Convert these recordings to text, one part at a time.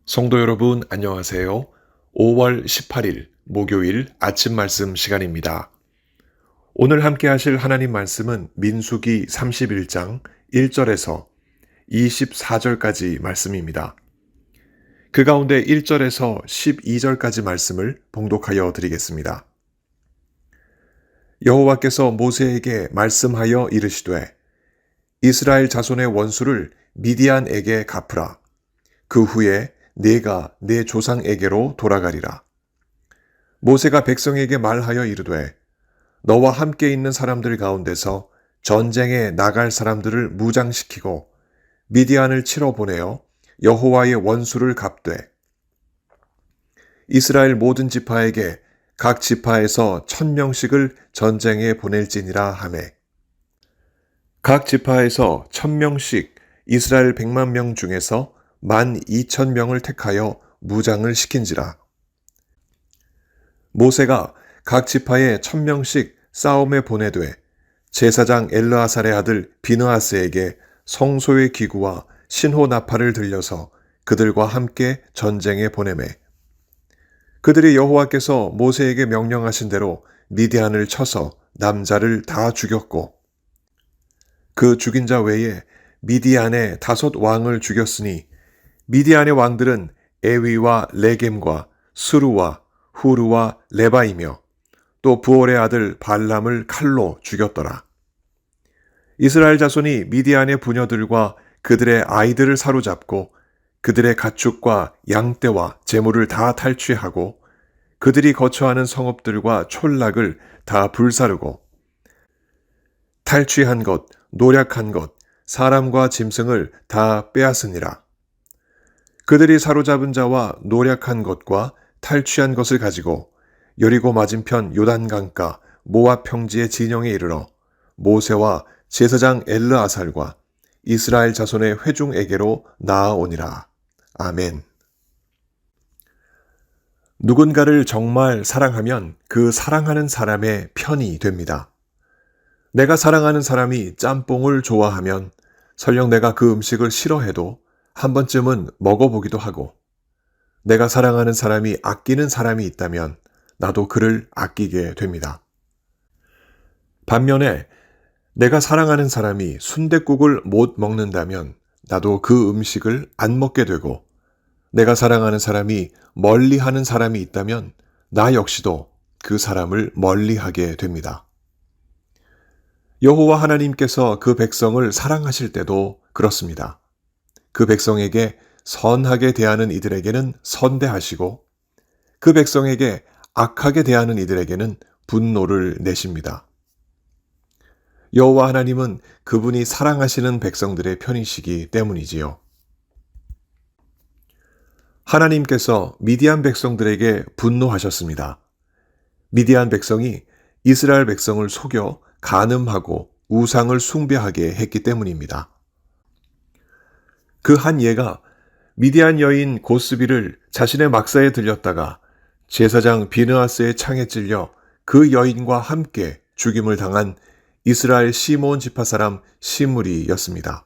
성도 여러분, 안녕하세요. 5월 18일 목요일 아침 말씀 시간입니다. 오늘 함께 하실 하나님 말씀은 민수기 31장 1절에서 24절까지 말씀입니다. 그 가운데 1절에서 12절까지 말씀을 봉독하여 드리겠습니다. 여호와께서 모세에게 말씀하여 이르시되 이스라엘 자손의 원수를 미디안에게 갚으라. 그 후에 네가 네 조상에게로 돌아가리라. 모세가 백성에게 말하여 이르되 너와 함께 있는 사람들 가운데서 전쟁에 나갈 사람들을 무장시키고 미디안을 치러 보내어 여호와의 원수를 갚되 이스라엘 모든 지파에게 각 지파에서 1000명씩을 전쟁에 보낼지니라 하매 각 지파에서 1000명씩 이스라엘 100만 명 중에서 12,000명을 택하여 무장을 시킨지라. 모세가 각 지파에 1000명씩 싸움에 보내되 제사장 엘르아살의 아들 비느하스에게 성소의 기구와 신호 나팔을 들려서 그들과 함께 전쟁에 보내매 그들이 여호와께서 모세에게 명령하신 대로 미디안을 쳐서 남자를 다 죽였고 그 죽인 자 외에 미디안의 5 왕을 죽였으니 미디안의 왕들은 에위와 레겜과 스루와 후르와 레바이며 또 부올의 아들 발람을 칼로 죽였더라. 이스라엘 자손이 미디안의 부녀들과 그들의 아이들을 사로잡고 그들의 가축과 양떼와 재물을 다 탈취하고 그들이 거처하는 성읍들과 촌락을 다 불사르고 탈취한 것, 노략한 것, 사람과 짐승을 다 빼앗으니라. 그들이 사로잡은 자와 노략한 것과 탈취한 것을 가지고 여리고 맞은편 요단강가 모압 평지의 진영에 이르러 모세와 제사장 엘르아살과 이스라엘 자손의 회중에게로 나아오니라. 아멘. 누군가를 정말 사랑하면 그 사랑하는 사람의 편이 됩니다. 내가 사랑하는 사람이 짬뽕을 좋아하면 설령 내가 그 음식을 싫어해도 한 번쯤은 먹어보기도 하고 내가 사랑하는 사람이 아끼는 사람이 있다면 나도 그를 아끼게 됩니다. 반면에 내가 사랑하는 사람이 순댓국을 못 먹는다면 나도 그 음식을 안 먹게 되고 내가 사랑하는 사람이 멀리하는 사람이 있다면 나 역시도 그 사람을 멀리하게 됩니다. 여호와 하나님께서 그 백성을 사랑하실 때도 그렇습니다. 그 백성에게 선하게 대하는 이들에게는 선대하시고 그 백성에게 악하게 대하는 이들에게는 분노를 내십니다. 여호와 하나님은 그분이 사랑하시는 백성들의 편이시기 때문이지요. 하나님께서 미디안 백성들에게 분노하셨습니다. 미디안 백성이 이스라엘 백성을 속여 간음하고 우상을 숭배하게 했기 때문입니다. 그 한 예가 미디안 여인 고스비를 자신의 막사에 들렸다가 제사장 비느하스의 창에 찔려 그 여인과 함께 죽임을 당한 이스라엘 시므온 지파 사람 시므리였습니다.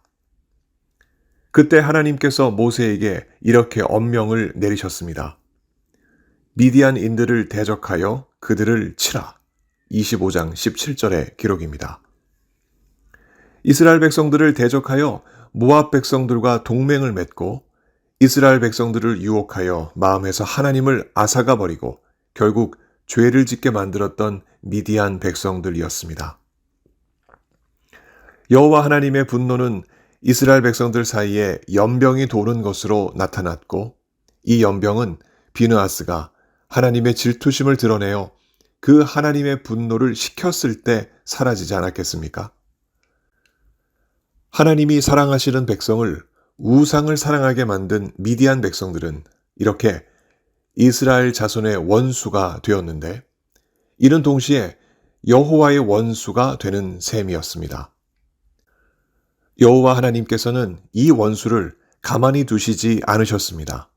그때 하나님께서 모세에게 이렇게 엄명을 내리셨습니다. 미디안인들을 대적하여 그들을 치라. 25장 17절의 기록입니다. 이스라엘 백성들을 대적하여 모압 백성들과 동맹을 맺고 이스라엘 백성들을 유혹하여 마음에서 하나님을 앗아가 버리고 결국 죄를 짓게 만들었던 미디안 백성들이었습니다. 여호와 하나님의 분노는 이스라엘 백성들 사이에 연병이 도는 것으로 나타났고 이 연병은 비느하스가 하나님의 질투심을 드러내어 그 하나님의 분노를 식혔을 때 사라지지 않았겠습니까? 하나님이 사랑하시는 백성을 우상을 사랑하게 만든 미디안 백성들은 이렇게 이스라엘 자손의 원수가 되었는데 이는 동시에 여호와의 원수가 되는 셈이었습니다. 여호와 하나님께서는 이 원수를 가만히 두시지 않으셨습니다.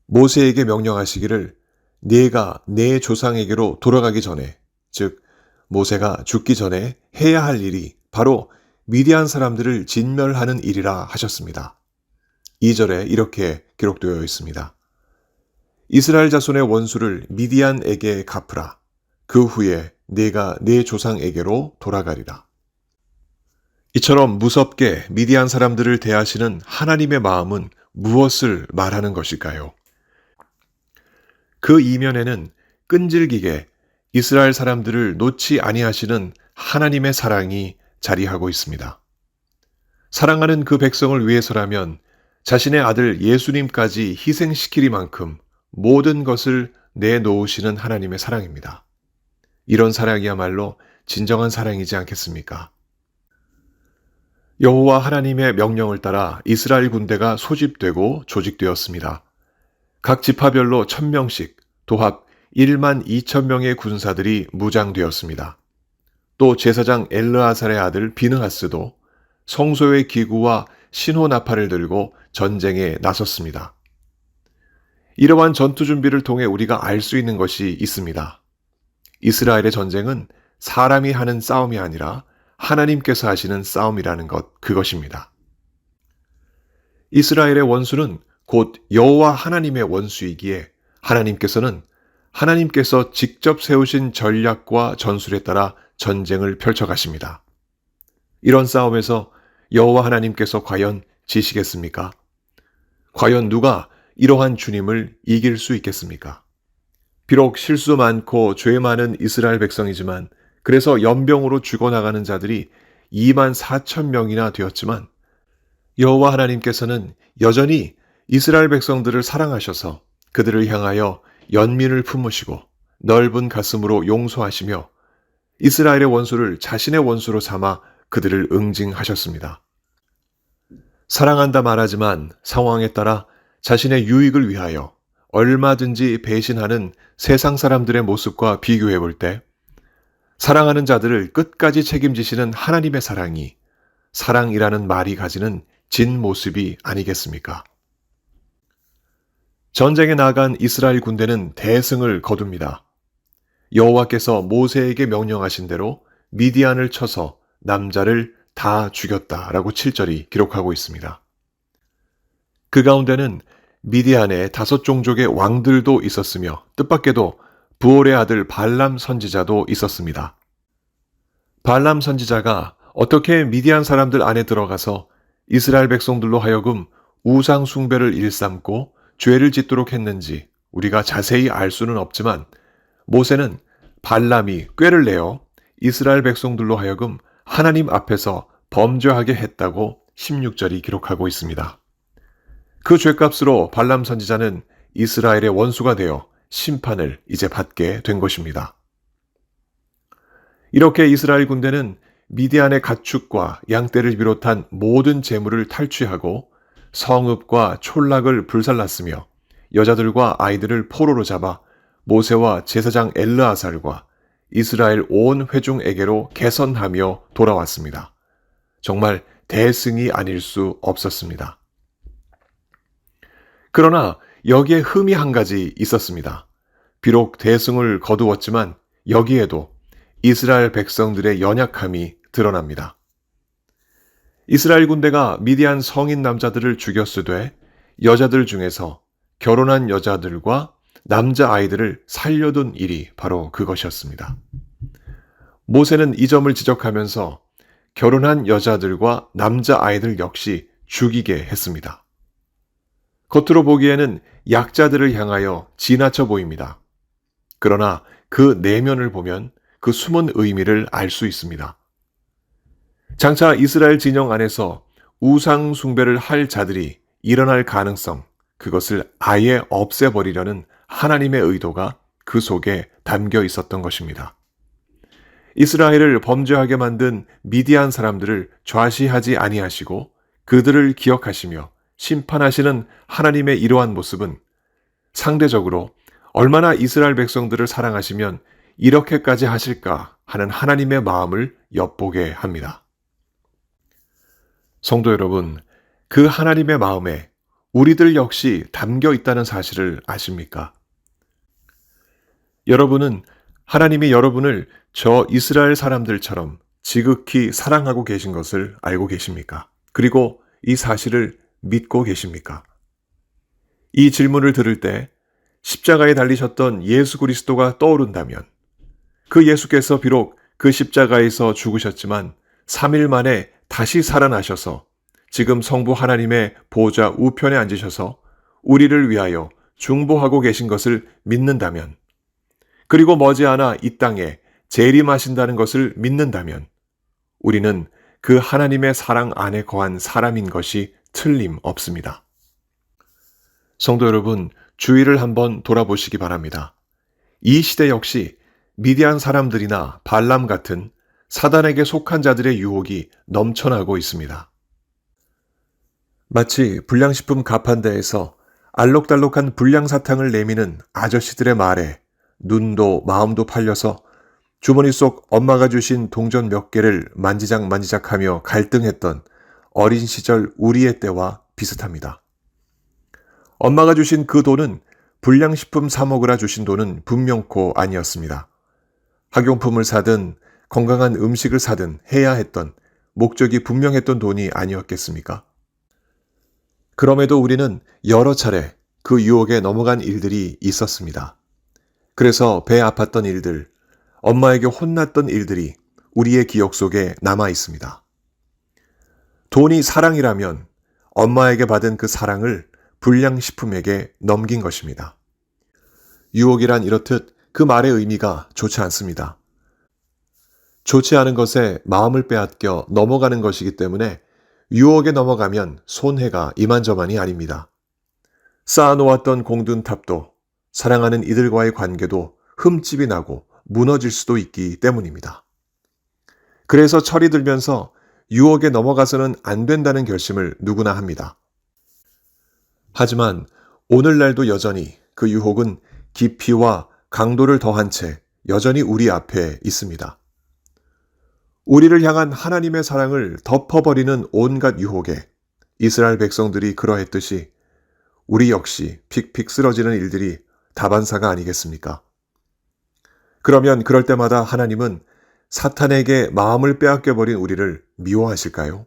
모세에게 명령하시기를 네가 네 조상에게로 돌아가기 전에, 즉 모세가 죽기 전에 해야 할 일이 바로 미디안 사람들을 진멸하는 일이라 하셨습니다. 2절에 이렇게 기록되어 있습니다. 이스라엘 자손의 원수를 미디안에게 갚으라. 그 후에 네가 네 조상에게로 돌아가리라. 이처럼 무섭게 미디안 사람들을 대하시는 하나님의 마음은 무엇을 말하는 것일까요? 그 이면에는 끈질기게 이스라엘 사람들을 놓지 아니하시는 하나님의 사랑이 자리하고 있습니다. 사랑하는 그 백성을 위해서라면 자신의 아들 예수님까지 희생시키리만큼 모든 것을 내놓으시는 하나님의 사랑입니다. 이런 사랑이야말로 진정한 사랑이지 않겠습니까? 여호와 하나님의 명령을 따라 이스라엘 군대가 소집되고 조직되었습니다. 각 지파별로 1000명씩 도합 1만 2천 명의 군사들이 무장되었습니다. 또 제사장 엘르아살의 아들 비느하스도 성소의 기구와 신호나팔을 들고 전쟁에 나섰습니다. 이러한 전투 준비를 통해 우리가 알 수 있는 것이 있습니다. 이스라엘의 전쟁은 사람이 하는 싸움이 아니라 하나님께서 하시는 싸움이라는 것, 그것입니다. 이스라엘의 원수는 곧 여호와 하나님의 원수이기에 하나님께서 직접 세우신 전략과 전술에 따라 전쟁을 펼쳐가십니다. 이런 싸움에서 여호와 하나님께서 과연 지시겠습니까? 과연 누가 이러한 주님을 이길 수 있겠습니까? 비록 실수 많고 죄 많은 이스라엘 백성이지만 그래서 연병으로 죽어나가는 자들이 2만 4천 명이나 되었지만 여호와 하나님께서는 여전히 이스라엘 백성들을 사랑하셔서 그들을 향하여 연민을 품으시고 넓은 가슴으로 용서하시며 이스라엘의 원수를 자신의 원수로 삼아 그들을 응징하셨습니다. 사랑한다 말하지만 상황에 따라 자신의 유익을 위하여 얼마든지 배신하는 세상 사람들의 모습과 비교해 볼 때 사랑하는 자들을 끝까지 책임지시는 하나님의 사랑이 사랑이라는 말이 가지는 진 모습이 아니겠습니까? 전쟁에 나간 이스라엘 군대는 대승을 거둡니다. 여호와께서 모세에게 명령하신 대로 미디안을 쳐서 남자를 다 죽였다라고 7절이 기록하고 있습니다. 그 가운데는 미디안의 5종족의 왕들도 있었으며 뜻밖에도 부올의 아들 발람 선지자도 있었습니다. 발람 선지자가 어떻게 미디안 사람들 안에 들어가서 이스라엘 백성들로 하여금 우상 숭배를 일삼고 죄를 짓도록 했는지 우리가 자세히 알 수는 없지만 모세는 발람이 꾀를 내어 이스라엘 백성들로 하여금 하나님 앞에서 범죄하게 했다고 16절이 기록하고 있습니다. 그 죄값으로 발람 선지자는 이스라엘의 원수가 되어 심판을 이제 받게 된 것입니다. 이렇게 이스라엘 군대는 미디안의 가축과 양떼를 비롯한 모든 재물을 탈취하고 성읍과 촌락을 불살랐으며 여자들과 아이들을 포로로 잡아 모세와 제사장 엘르아살과 이스라엘 온 회중에게로 개선하며 돌아왔습니다. 정말 대승이 아닐 수 없었습니다. 그러나 여기에 흠이 한 가지 있었습니다. 비록 대승을 거두었지만 여기에도 이스라엘 백성들의 연약함이 드러납니다. 이스라엘 군대가 미디안 성인 남자들을 죽였으되 여자들 중에서 결혼한 여자들과 남자아이들을 살려둔 일이 바로 그것이었습니다. 모세는 이 점을 지적하면서 결혼한 여자들과 남자아이들 역시 죽이게 했습니다. 겉으로 보기에는 약자들을 향하여 지나쳐 보입니다. 그러나 그 내면을 보면 그 숨은 의미를 알 수 있습니다. 장차 이스라엘 진영 안에서 우상 숭배를 할 자들이 일어날 가능성, 그것을 아예 없애버리려는 하나님의 의도가 그 속에 담겨 있었던 것입니다. 이스라엘을 범죄하게 만든 미디안 사람들을 좌시하지 아니하시고 그들을 기억하시며 심판하시는 하나님의 이러한 모습은 상대적으로 얼마나 이스라엘 백성들을 사랑하시면 이렇게까지 하실까 하는 하나님의 마음을 엿보게 합니다. 성도 여러분, 그 하나님의 마음에 우리들 역시 담겨 있다는 사실을 아십니까? 여러분은 하나님이 여러분을 저 이스라엘 사람들처럼 지극히 사랑하고 계신 것을 알고 계십니까? 그리고 이 사실을 믿고 계십니까? 이 질문을 들을 때 십자가에 달리셨던 예수 그리스도가 떠오른다면 그 예수께서 비록 그 십자가에서 죽으셨지만 3일 만에 다시 살아나셔서 지금 성부 하나님의 보좌 우편에 앉으셔서 우리를 위하여 중보하고 계신 것을 믿는다면, 그리고 머지않아 이 땅에 재림하신다는 것을 믿는다면 우리는 그 하나님의 사랑 안에 거한 사람인 것이 틀림없습니다. 성도 여러분, 주위를 한번 돌아보시기 바랍니다. 이 시대 역시 미디안 사람들이나 발람 같은 사단에게 속한 자들의 유혹이 넘쳐나고 있습니다. 마치 불량식품 가판대에서 알록달록한 불량사탕을 내미는 아저씨들의 말에 눈도 마음도 팔려서 주머니 속 엄마가 주신 동전 몇 개를 만지작만지작하며 갈등했던 어린 시절 우리의 때와 비슷합니다. 엄마가 주신 그 돈은 불량식품 사 먹으라 주신 돈은 분명코 아니었습니다. 학용품을 사든 건강한 음식을 사든 해야 했던 목적이 분명했던 돈이 아니었겠습니까? 그럼에도 우리는 여러 차례 그 유혹에 넘어간 일들이 있었습니다. 그래서 배 아팠던 일들, 엄마에게 혼났던 일들이 우리의 기억 속에 남아 있습니다. 돈이 사랑이라면 엄마에게 받은 그 사랑을 불량식품에게 넘긴 것입니다. 유혹이란 이렇듯 그 말의 의미가 좋지 않습니다. 좋지 않은 것에 마음을 빼앗겨 넘어가는 것이기 때문에 유혹에 넘어가면 손해가 이만저만이 아닙니다. 쌓아놓았던 공든탑도 사랑하는 이들과의 관계도 흠집이 나고 무너질 수도 있기 때문입니다. 그래서 철이 들면서 유혹에 넘어가서는 안 된다는 결심을 누구나 합니다. 하지만 오늘날도 여전히 그 유혹은 깊이와 강도를 더한 채 여전히 우리 앞에 있습니다. 우리를 향한 하나님의 사랑을 덮어버리는 온갖 유혹에 이스라엘 백성들이 그러했듯이 우리 역시 픽픽 쓰러지는 일들이 다반사가 아니겠습니까? 그러면 그럴 때마다 하나님은 사탄에게 마음을 빼앗겨버린 우리를 미워하실까요?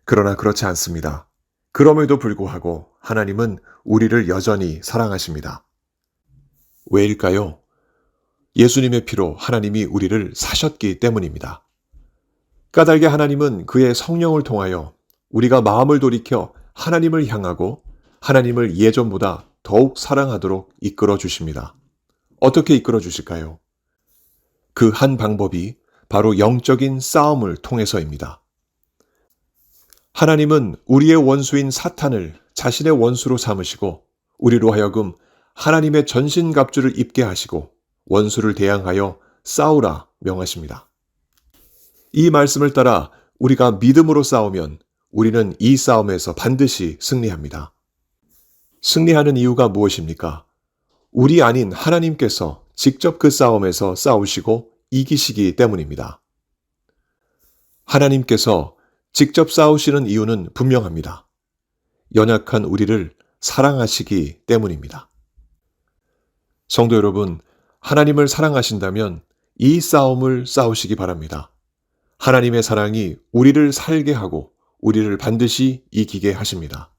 그러나 그렇지 않습니다. 그럼에도 불구하고 하나님은 우리를 여전히 사랑하십니다. 왜일까요? 예수님의 피로 하나님이 우리를 사셨기 때문입니다. 까닭에 하나님은 그의 성령을 통하여 우리가 마음을 돌이켜 하나님을 향하고 하나님을 예전보다 더욱 사랑하도록 이끌어 주십니다. 어떻게 이끌어 주실까요? 그 한 방법이 바로 영적인 싸움을 통해서입니다. 하나님은 우리의 원수인 사탄을 자신의 원수로 삼으시고 우리로 하여금 하나님의 전신갑주를 입게 하시고 원수를 대항하여 싸우라 명하십니다. 이 말씀을 따라 우리가 믿음으로 싸우면 우리는 이 싸움에서 반드시 승리합니다. 승리하는 이유가 무엇입니까? 우리 아닌 하나님께서 직접 그 싸움에서 싸우시고 이기시기 때문입니다. 하나님께서 직접 싸우시는 이유는 분명합니다. 연약한 우리를 사랑하시기 때문입니다. 성도 여러분, 하나님을 사랑하신다면 이 싸움을 싸우시기 바랍니다. 하나님의 사랑이 우리를 살게 하고 우리를 반드시 이기게 하십니다.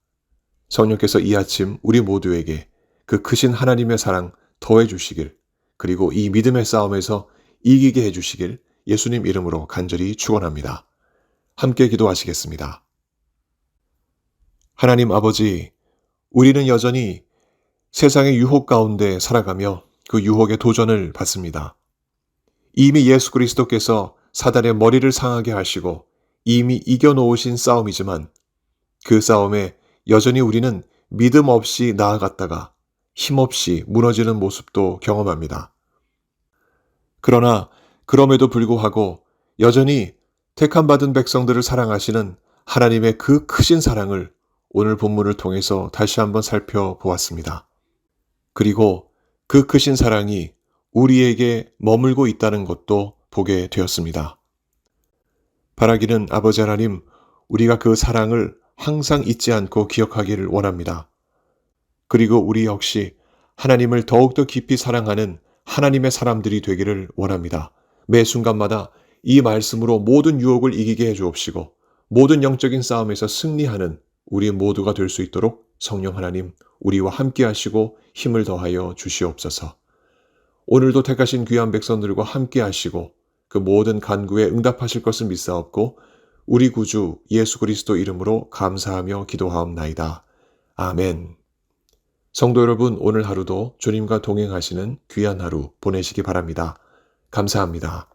성령께서 이 아침 우리 모두에게 그 크신 하나님의 사랑 더해 주시길, 그리고 이 믿음의 싸움에서 이기게 해 주시길 예수님 이름으로 간절히 축원합니다. 함께 기도하시겠습니다. 하나님 아버지, 우리는 여전히 세상의 유혹 가운데 살아가며 그 유혹의 도전을 받습니다. 이미 예수 그리스도께서 사단의 머리를 상하게 하시고 이미 이겨놓으신 싸움이지만 그 싸움에 여전히 우리는 믿음 없이 나아갔다가 힘없이 무너지는 모습도 경험합니다. 그러나 그럼에도 불구하고 여전히 택함받은 백성들을 사랑하시는 하나님의 그 크신 사랑을 오늘 본문을 통해서 다시 한번 살펴보았습니다. 그리고 그 크신 사랑이 우리에게 머물고 있다는 것도 보게 되었습니다. 바라기는 아버지 하나님, 우리가 그 사랑을 항상 잊지 않고 기억하기를 원합니다. 그리고 우리 역시 하나님을 더욱더 깊이 사랑하는 하나님의 사람들이 되기를 원합니다. 매 순간마다 이 말씀으로 모든 유혹을 이기게 해 주옵시고 모든 영적인 싸움에서 승리하는 우리 모두가 될 수 있도록 성령 하나님, 우리와 함께 하시고 힘을 더하여 주시옵소서. 오늘도 택하신 귀한 백성들과 함께 하시고 그 모든 간구에 응답하실 것을 믿사옵고 우리 구주 예수 그리스도 이름으로 감사하며 기도하옵나이다. 아멘. 성도 여러분, 오늘 하루도 주님과 동행하시는 귀한 하루 보내시기 바랍니다. 감사합니다.